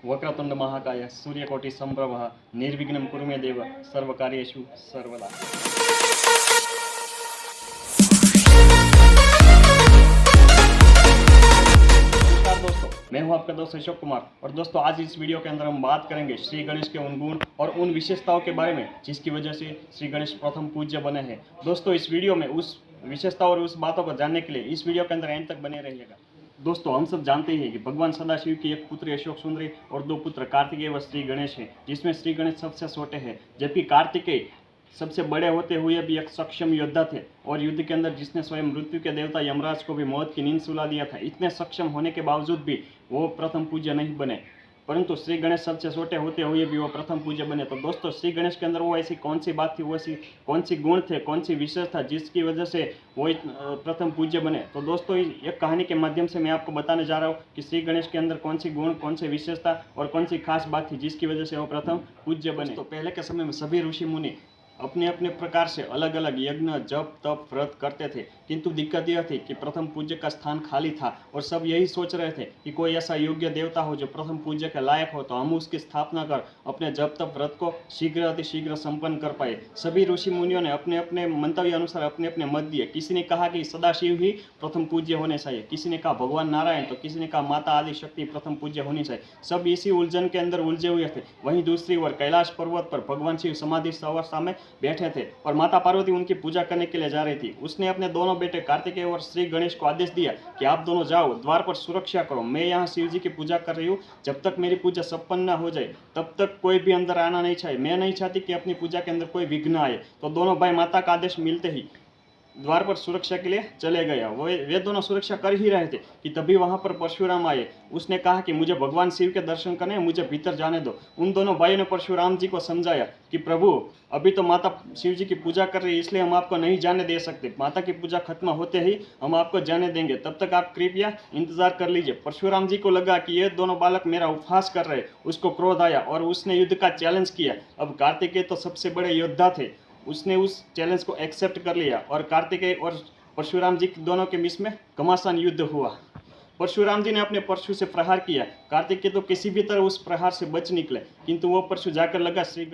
वक्रतुंड महाकाय सूर्यकोटि संप्रभः निर्विघ्नं कुरु मे देव सर्वकार्येषु सर्वदा। नमस्कार दोस्तों, मैं हूं आपका दोस्त अशोक कुमार और दोस्तों आज इस वीडियो के अंदर हम बात करेंगे श्री गणेश के उन गुण और उन विशेषताओं के बारे में जिसकी वजह से श्री गणेश प्रथम पूज्य बने हैं। दोस्तों इस वीडियो में उस विशेषता और उस बातों को जानने के लिए इस वीडियो के अंदर एंड तक बने रहिएगा। दोस्तों हम सब जानते हैं कि भगवान सदाशिव की एक पुत्र अशोक सुंदरी और दो पुत्र कार्तिकेय व श्री गणेश हैं, जिसमें श्री गणेश सबसे छोटे हैं जबकि कार्तिकेय सबसे बड़े होते हुए भी एक सक्षम योद्धा थे और युद्ध के अंदर जिसने स्वयं मृत्यु के देवता यमराज को भी मौत की नींद सुला दिया था। इतने सक्षम होने के बावजूद भी वो प्रथम पूज्य नहीं बने, परंतु श्री गणेश सबसे छोटे होते हुए भी वो प्रथम पूज्य बने। तो दोस्तों श्री गणेश के अंदर वो ऐसी कौन सी बात थी, वो ऐसी कौन सी गुण थे, कौन सी विशेष था जिसकी वजह से वो प्रथम पूज्य बने। तो दोस्तों एक कहानी के माध्यम से मैं आपको बताने जा रहा हूँ कि श्री गणेश के अंदर कौन सी गुण, कौन सी विशेषता और कौन सी खास बात थी जिसकी वजह से वो प्रथम पूज्य बने। तो पहले के समय में सभी ऋषि मुनि अपने अपने प्रकार से अलग अलग यज्ञ, जप, तप, व्रत करते थे, किंतु दिक्कत यह थी कि प्रथम पूज्य का स्थान खाली था और सब यही सोच रहे थे कि कोई ऐसा योग्य देवता हो जो प्रथम पूज्य के लायक हो तो हम उसकी स्थापना कर अपने जप तप व्रत को शीघ्र अतिशीघ्र संपन्न कर पाए। सभी ऋषि मुनियों ने अपने अपने मंतव्य अनुसार अपने अपने मत दिए। किसी ने कहा कि सदाशिव ही प्रथम पूज्य होने चाहिए, किसी ने कहा भगवान नारायण, तो किसी ने कहा माता आदि शक्ति प्रथम पूज्य होनी चाहिए। सब इसी उलझन के अंदर उलझे हुए थे। वहीं दूसरी ओर कैलाश पर्वत पर भगवान शिव समाधि अवस्था में बैठे थे और माता पार्वती उनकी पूजा करने के लिए जा रही थी। उसने अपने दोनों बेटे कार्तिकेय और श्री गणेश को आदेश दिया कि आप दोनों जाओ, द्वार पर सुरक्षा करो, मैं यहाँ शिव जी की पूजा कर रही हूँ, जब तक मेरी पूजा संपन्न हो जाए तब तक कोई भी अंदर आना नहीं चाहिए। मैं नहीं चाहती कि अपनी पूजा के अंदर कोई विघ्न आए। तो दोनों भाई माता का आदेश मिलते ही द्वार पर सुरक्षा के लिए चले गए। वे दोनों सुरक्षा कर ही रहे थे कि तभी वहां पर परशुराम आए। उसने कहा कि मुझे भगवान शिव के दर्शन करने, मुझे भीतर जाने दो। उन दोनों भाइयों ने परशुराम जी को समझाया कि प्रभु अभी तो माता शिव जी की पूजा कर रही है, इसलिए हम आपको नहीं जाने दे सकते। माता की पूजा खत्म होते ही हम आपको जाने देंगे, तब तक आप कृपया इंतजार कर लीजिए। परशुराम जी को लगा कि ये दोनों बालक मेरा उपहास कर रहे। उसको क्रोध आया और उसने युद्ध का चैलेंज किया। अब कार्तिकेय तो सबसे बड़े योद्धा थे, उसने उस चैलेंज को एक्सेप्ट कर लिया और कार्तिकेय और परशुराम जी दोनों के बीच में घमासान युद्ध हुआ। परशुराम जी ने अपने परशु से प्रहार किया। कार्तिकेय तो किसी भी तरह उस प्रहार से बच निकले, किंतु वो परशु जाकर लगा श्री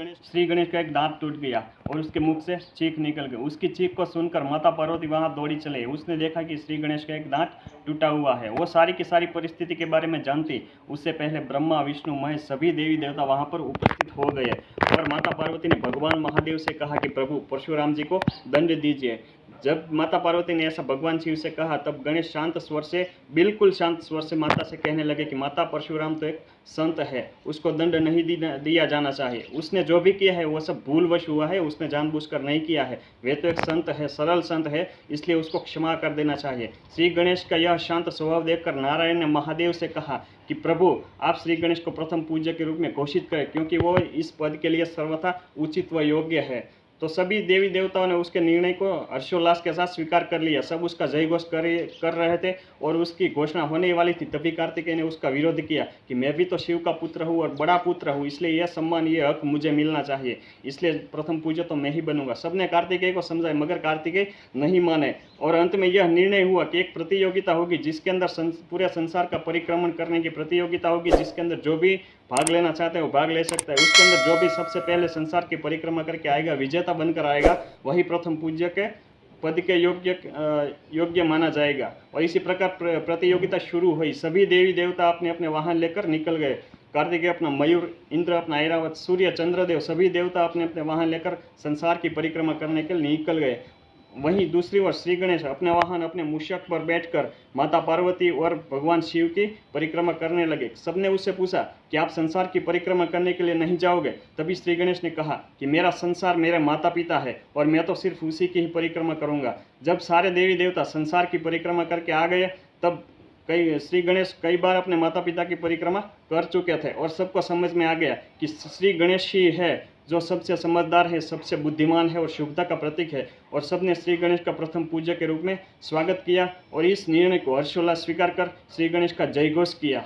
गणेश का एक दांत टूट गया और उसके मुख से चीख निकल गई। उसकी चीख को सुनकर माता पार्वती वहां दौड़ी चले। उसने देखा कि श्री गणेश का एक दांत टूटा हुआ है। वो सारी की सारी परिस्थिति के बारे में जानती। उससे पहले ब्रह्मा, विष्णु, महेश सभी देवी देवता वहां पर उपस्थित हो गए और माता पार्वती ने भगवान महादेव से कहा कि प्रभु परशुराम जी को दंड दीजिए। जब माता पार्वती ने ऐसा भगवान शिव से कहा तब गणेश शांत स्वर से, बिल्कुल शांत स्वर से माता से कहने लगे कि माता परशुराम तो एक संत है, उसको दंड नहीं दिया जाना चाहिए। उसने जो भी किया है वो सब भूलवश हुआ है, उसने जानबूझकर नहीं किया है। वे तो एक संत है, सरल संत है, इसलिए उसको क्षमा कर देना चाहिए। श्री गणेश का यह शांत स्वभाव देखकर नारायण ने महादेव से कहा कि प्रभु आप श्री गणेश को प्रथम पूज्य के रूप में घोषित करें, क्योंकि वो इस पद के लिए सर्वथा उचित व योग्य है। तो सभी देवी देवताओं ने उसके निर्णय को हर्षोल्लास के साथ स्वीकार कर लिया। सब उसका जय घोष कर रहे थे और उसकी घोषणा होने वाली थी। तभी कार्तिकेय ने उसका विरोध किया कि मैं भी तो शिव का पुत्र हूँ और बड़ा पुत्र हूँ, इसलिए यह सम्मान, ये हक मुझे मिलना चाहिए, इसलिए प्रथम पूज्य तो मैं ही बनूंगा। सबने कार्तिकेय को समझाया मगर कार्तिकेय नहीं माने और अंत में यह निर्णय हुआ कि एक प्रतियोगिता होगी जिसके अंदर पूरे संसार का परिक्रमण करने की प्रतियोगिता होगी, जिसके अंदर जो भी भाग लेना चाहते हैं वो भाग ले सकता है। उसके अंदर जो भी सबसे पहले संसार की परिक्रमा करके आएगा, विजेता बनकर आएगा, वही प्रथम पूज्य के पद के योग्य माना जाएगा। और इसी प्रकार प्रतियोगिता शुरू हुई। सभी देवी देवता अपने अपने वाहन लेकर निकल गए। कार्तिकेय अपना मयूर, इंद्र अपना ऐरावत, सूर्य, चंद्रदेव सभी देवता अपने अपने वाहन लेकर संसार की परिक्रमा करने के लिए निकल गए। वहीं दूसरी ओर श्री गणेश अपने वाहन, अपने मूषक पर बैठकर माता पार्वती और भगवान शिव की परिक्रमा करने लगे। सबने उससे पूछा कि आप संसार की परिक्रमा करने के लिए नहीं जाओगे? तभी श्री गणेश ने कहा कि मेरा संसार मेरे माता पिता है और मैं तो सिर्फ उसी की ही परिक्रमा करूंगा। जब सारे देवी देवता संसार की परिक्रमा करके आ गए तब श्री गणेश कई बार अपने माता पिता की परिक्रमा कर चुके थे और सबको समझ में आ गया कि श्री गणेश ही है जो सबसे समझदार है, सबसे बुद्धिमान है और शुभता का प्रतीक है। और सबने श्री गणेश का प्रथम पूज्य के रूप में स्वागत किया और इस निर्णय को हर्षोल्लास स्वीकार कर श्री गणेश का जय घोष किया।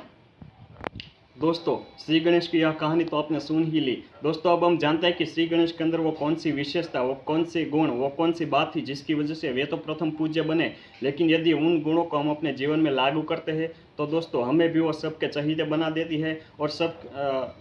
दोस्तों श्री गणेश की यह कहानी तो आपने सुन ही ली। दोस्तों अब हम जानते हैं कि श्री गणेश के अंदर वो कौन सी विशेषता, वो कौन से गुण, वो कौन सी बात थी जिसकी वजह से वे तो प्रथम पूज्य बने। लेकिन यदि उन गुणों को हम अपने जीवन में लागू करते हैं तो दोस्तों हमें भी वो सबके चहीते बना देती है और सब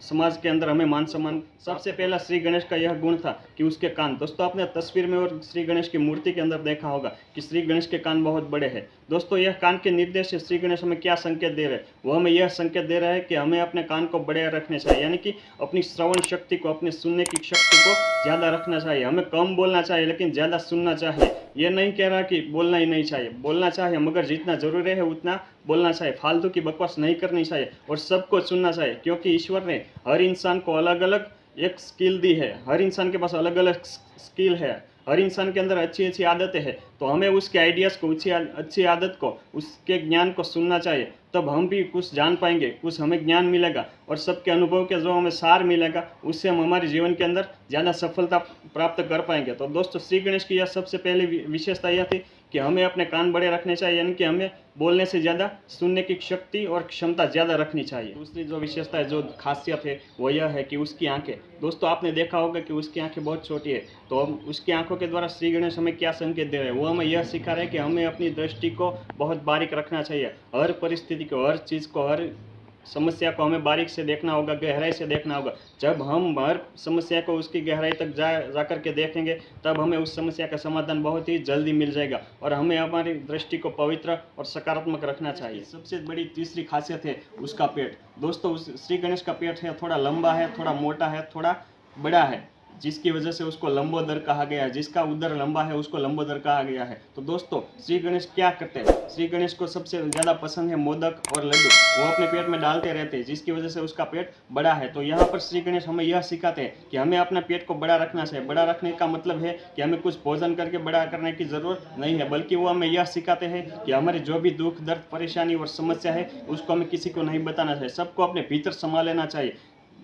समाज के अंदर हमें मान सम्मान। सबसे पहला श्री गणेश का यह गुण था कि उसके कान। दोस्तों आपने तस्वीर में और श्री गणेश की मूर्ति के अंदर देखा होगा कि श्री गणेश के कान बहुत बड़े हैं। दोस्तों यह कान के निर्देश से श्री गणेश हमें क्या संकेत दे रहे हैं? वो हमें यह संकेत दे रहा है कि हमें अपने कान को बड़े रखने चाहिए, यानी कि अपनी श्रवण शक्ति को, अपने सुनने की शक्ति को ज़्यादा रखना चाहिए। हमें कम बोलना चाहिए लेकिन ज़्यादा सुनना चाहिए। ये नहीं कह रहा कि बोलना ही नहीं चाहिए, बोलना चाहिए मगर जितना ज़रूरी है उतना बोलना चाहिए। फालतू की बकवास नहीं करनी चाहिए और सबको सुनना चाहिए, क्योंकि ईश्वर ने हर इंसान को अलग अलग एक स्किल दी है। हर इंसान के पास अलग अलग स्किल है, हर इंसान के अंदर अच्छी अच्छी आदतें हैं। तो हमें उसके आइडियाज़ को, अच्छी आदत को, उसके ज्ञान को सुनना चाहिए। तब हम भी कुछ जान पाएंगे, कुछ हमें ज्ञान मिलेगा और सबके अनुभव के जो हमें सार मिलेगा उससे हम हमारे जीवन के अंदर ज़्यादा सफलता प्राप्त कर पाएंगे। तो दोस्तों श्री गणेश की यह सबसे पहली विशेषता यह थी कि हमें अपने कान बड़े रखने चाहिए, यानी कि हमें बोलने से ज़्यादा सुनने की शक्ति और क्षमता ज़्यादा रखनी चाहिए। दूसरी जो विशेषता है, जो खासियत है, वो यह है कि उसकी आंखें। दोस्तों आपने देखा होगा कि उसकी आंखें बहुत छोटी है। तो हम उसकी आंखों के द्वारा श्री गणेश हमें क्या संकेत दे रहे हैं? वो हमें यह सिखा रहे हैं कि हमें अपनी दृष्टि को बहुत बारीक रखना चाहिए। हर परिस्थिति को, हर चीज़ को, हर समस्या को हमें बारीक से देखना होगा, गहराई से देखना होगा। जब हम हर समस्या को उसकी गहराई तक जा कर के देखेंगे तब हमें उस समस्या का समाधान बहुत ही जल्दी मिल जाएगा और हमें हमारी दृष्टि को पवित्र और सकारात्मक रखना चाहिए। सबसे बड़ी तीसरी खासियत है उसका पेट। दोस्तों उस श्री गणेश का पेट है, थोड़ा लंबा है, थोड़ा मोटा है, थोड़ा बड़ा है, जिसकी वजह से उसको लंबोदर कहा गया है। जिसका उदर लंबा है उसको लंबोदर कहा गया है। तो दोस्तों श्री गणेश क्या करते हैं? श्री गणेश को सबसे ज़्यादा पसंद है मोदक और लड्डू। वो अपने पेट में डालते रहते हैं, जिसकी वजह से उसका पेट बड़ा है। तो यहाँ पर श्री गणेश हमें यह सिखाते हैं कि हमें अपना पेट को बड़ा रखना चाहिए। बड़ा रखने का मतलब है कि हमें कुछ भोजन करके बड़ा करने की ज़रूरत नहीं है, बल्कि वो हमें यह सिखाते हैं कि हमारे जो भी दुख, दर्द, परेशानी और समस्या है उसको हमें किसी को नहीं बताना चाहिए, सबको अपने भीतर समा लेना चाहिए।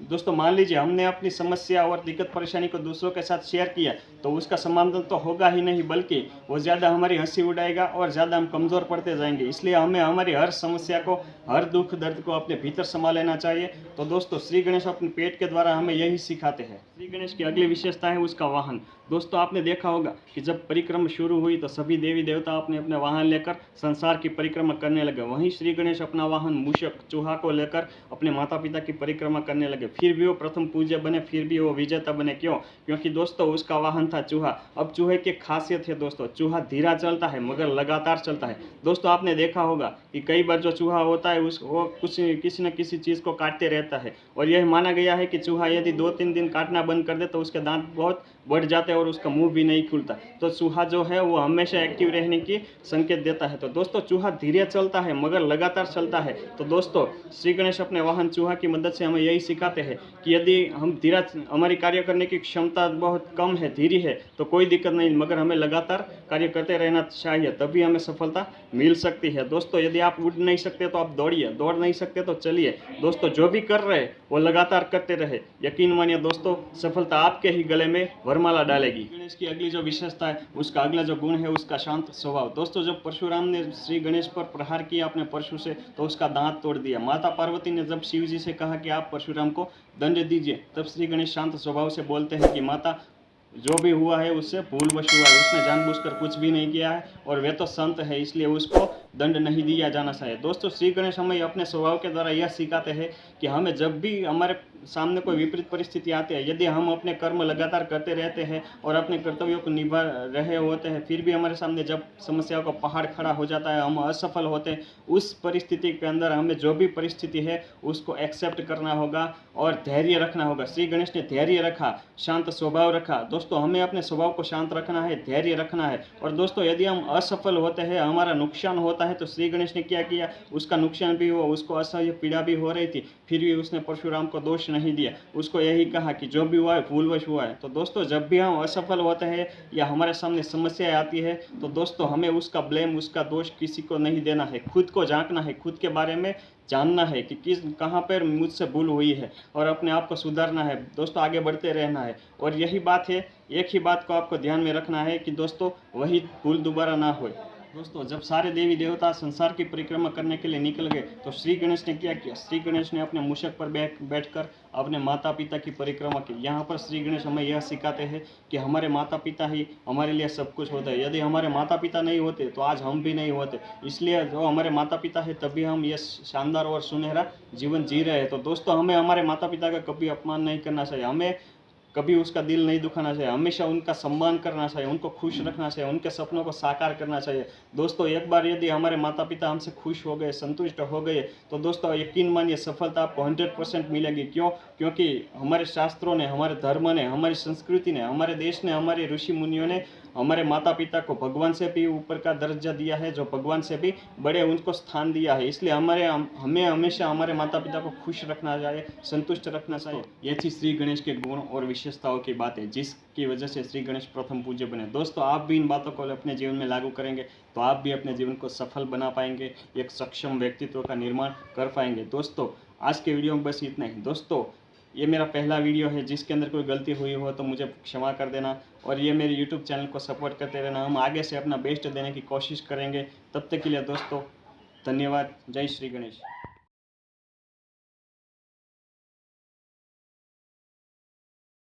दोस्तों मान लीजिए हमने अपनी समस्या और दिक्कत परेशानी को दूसरों के साथ शेयर किया तो उसका समाधान तो होगा ही नहीं, बल्कि वो ज़्यादा हमारी हंसी उड़ाएगा और ज़्यादा हम कमज़ोर पड़ते जाएंगे। इसलिए हमें हमारी हर समस्या को, हर दुख दर्द को अपने भीतर समा लेना चाहिए। तो दोस्तों श्री गणेश अपने पेट के द्वारा हमें यही सिखाते हैं। श्री गणेश की अगली विशेषता है उसका वाहन। दोस्तों आपने देखा होगा कि जब परिक्रमा शुरू हुई तो सभी देवी देवता अपने अपने वाहन लेकर संसार की परिक्रमा करने लगे। वहीं श्री गणेश अपना वाहन मूषक, चूहा को लेकर अपने माता पिता की परिक्रमा करने लगे। फिर भी वो प्रथम पूज्य बने, फिर भी वो विजेता बने। क्यों? क्योंकि दोस्तों उसका वाहन था चूहा। अब चूहे की खासियत है दोस्तों, चूहा धीरा चलता है मगर लगातार चलता है। दोस्तों आपने देखा होगा कि कई बार जो चूहा होता है वो किसी न किसी चीज़ को काटते रहता है और यह माना गया है कि चूहा यदि 2-3 दिन काटना बंद कर दे तो उसके दांत बहुत बढ़ जाते हैं और उसका मुंह भी नहीं खुलता। तो चूहा जो है वो हमेशा एक्टिव रहने की संकेत देता है। तो दोस्तों चूहा धीरे चलता है मगर लगातार चलता है। तो दोस्तों श्री गणेश अपने वाहन चूहा की मदद से हमें यही सिखाते हैं कि यदि हम धीरा, हमारी कार्य करने की क्षमता बहुत कम है, धीरे है, तो कोई दिक्कत नहीं, मगर हमें लगातार कार्य करते रहना चाहिए, तभी हमें सफलता मिल सकती है। दोस्तों यदि आप उड़ नहीं सकते तो आप दौड़िए, दौड़ नहीं सकते तो चलिए। दोस्तों जो भी कर रहे वो लगातार करते रहे, यकीन मानिए दोस्तों सफलता आपके ही गले में वरमाला डालेगी। गणेश की अगली जो विशेषता है, उसका अगला जो गुण है उसका शांत स्वभाव। दोस्तों जब परशुराम ने श्री गणेश पर प्रहार किया अपने परशु से तो उसका दांत तोड़ दिया। माता पार्वती ने जब शिव जी से कहा कि आप परशुराम को दंड दीजिए, तब श्री गणेश शांत स्वभाव से बोलते हैं कि माता जो भी हुआ है उससे भूलवश हुआ है, उसने जानबूझकर कुछ भी नहीं किया है और वे तो संत है, इसलिए उसको दंड नहीं दिया जाना चाहिए। दोस्तों श्री गणेश हमें अपने स्वभाव के द्वारा यह सिखाते हैं कि हमें जब भी हमारे सामने कोई विपरीत परिस्थिति आती है, यदि हम अपने कर्म लगातार करते रहते हैं और अपने कर्तव्यों को निभा रहे होते हैं, फिर भी हमारे सामने जब समस्याओं का पहाड़ खड़ा हो जाता है, हम असफल होते हैं, उस परिस्थिति के अंदर हमें जो भी परिस्थिति है उसको एक्सेप्ट करना होगा और धैर्य रखना होगा। श्री गणेश ने धैर्य रखा, शांत स्वभाव रखा। दोस्तों हमें अपने स्वभाव को शांत रखना है, धैर्य रखना है। और दोस्तों यदि हम असफल होते हैं, हमारा नुकसान होता है, तो श्री गणेश ने क्या किया, उसका नुकसान भी हुआ, उसको असह्य पीड़ा भी हो रही थी, फिर भी उसने परशुराम को दोष नहीं दिया, उसको यही कहा कि जो भी हुआ है भूलवश हुआ है। तो दोस्तों जब भी हम असफल होते हैं या हमारे सामने समस्या आती है तो दोस्तों हमें उसका ब्लेम, उसका दोष किसी को नहीं देना है, खुद को झांकना है, खुद के बारे में जानना है कि कहाँ पर मुझसे भूल हुई है और अपने आप को सुधारना है। दोस्तों आगे बढ़ते रहना है। और यही बात है, एक ही बात को आपको ध्यान में रखना है कि दोस्तों वही भूल दोबारा ना हो। दोस्तों जब सारे देवी देवता संसार की परिक्रमा करने के लिए निकल गए तो श्री गणेश ने क्या किया? श्री गणेश ने अपने मूषक पर बैठकर अपने माता पिता की परिक्रमा की। यहाँ पर श्री गणेश हमें यह सिखाते हैं कि हमारे माता पिता ही हमारे लिए सब कुछ होता है। यदि हमारे माता पिता नहीं होते तो आज हम भी नहीं होते। इसलिए जो हमारे माता पिता है तभी हम ये शानदार और सुनहरा जीवन जी रहे हैं। तो दोस्तों हमें हमारे माता पिता का कभी अपमान नहीं करना चाहिए, हमें कभी उसका दिल नहीं दुखाना चाहिए, हमेशा उनका सम्मान करना चाहिए, उनको खुश रखना चाहिए, उनके सपनों को साकार करना चाहिए। दोस्तों एक बार यदि हमारे माता पिता हमसे खुश हो गए, संतुष्ट हो गए, तो दोस्तों यकीन मानिए सफलता आपको 100% मिलेगी। क्यों? क्योंकि हमारे शास्त्रों ने, हमारे धर्म ने, हमारी संस्कृति ने, हमारे देश ने, हमारे ऋषि मुनियों ने हमारे माता पिता को भगवान से भी ऊपर का दर्जा दिया है, जो भगवान से भी बड़े उनको स्थान दिया है। इसलिए हमें हमेशा हमारे माता पिता को खुश रखना चाहिए, संतुष्ट रखना चाहिए। ये थी श्री गणेश के गुण और विशेषताओं की बातें, जिसकी वजह से श्री गणेश प्रथम पूज्य बने। दोस्तों आप भी इन बातों को अपने जीवन में लागू करेंगे तो आप भी अपने जीवन को सफल बना पाएंगे, एक सक्षम व्यक्तित्व का निर्माण कर पाएंगे। दोस्तों आज के वीडियो में बस इतना ही। दोस्तों ये मेरा पहला वीडियो है, जिसके अंदर कोई गलती हुई हो तो मुझे क्षमा कर देना, और ये मेरे YouTube चैनल को सपोर्ट करते रहना। हम आगे से अपना बेस्ट देने की कोशिश करेंगे। तब तक के लिए दोस्तों धन्यवाद। जय श्री गणेश।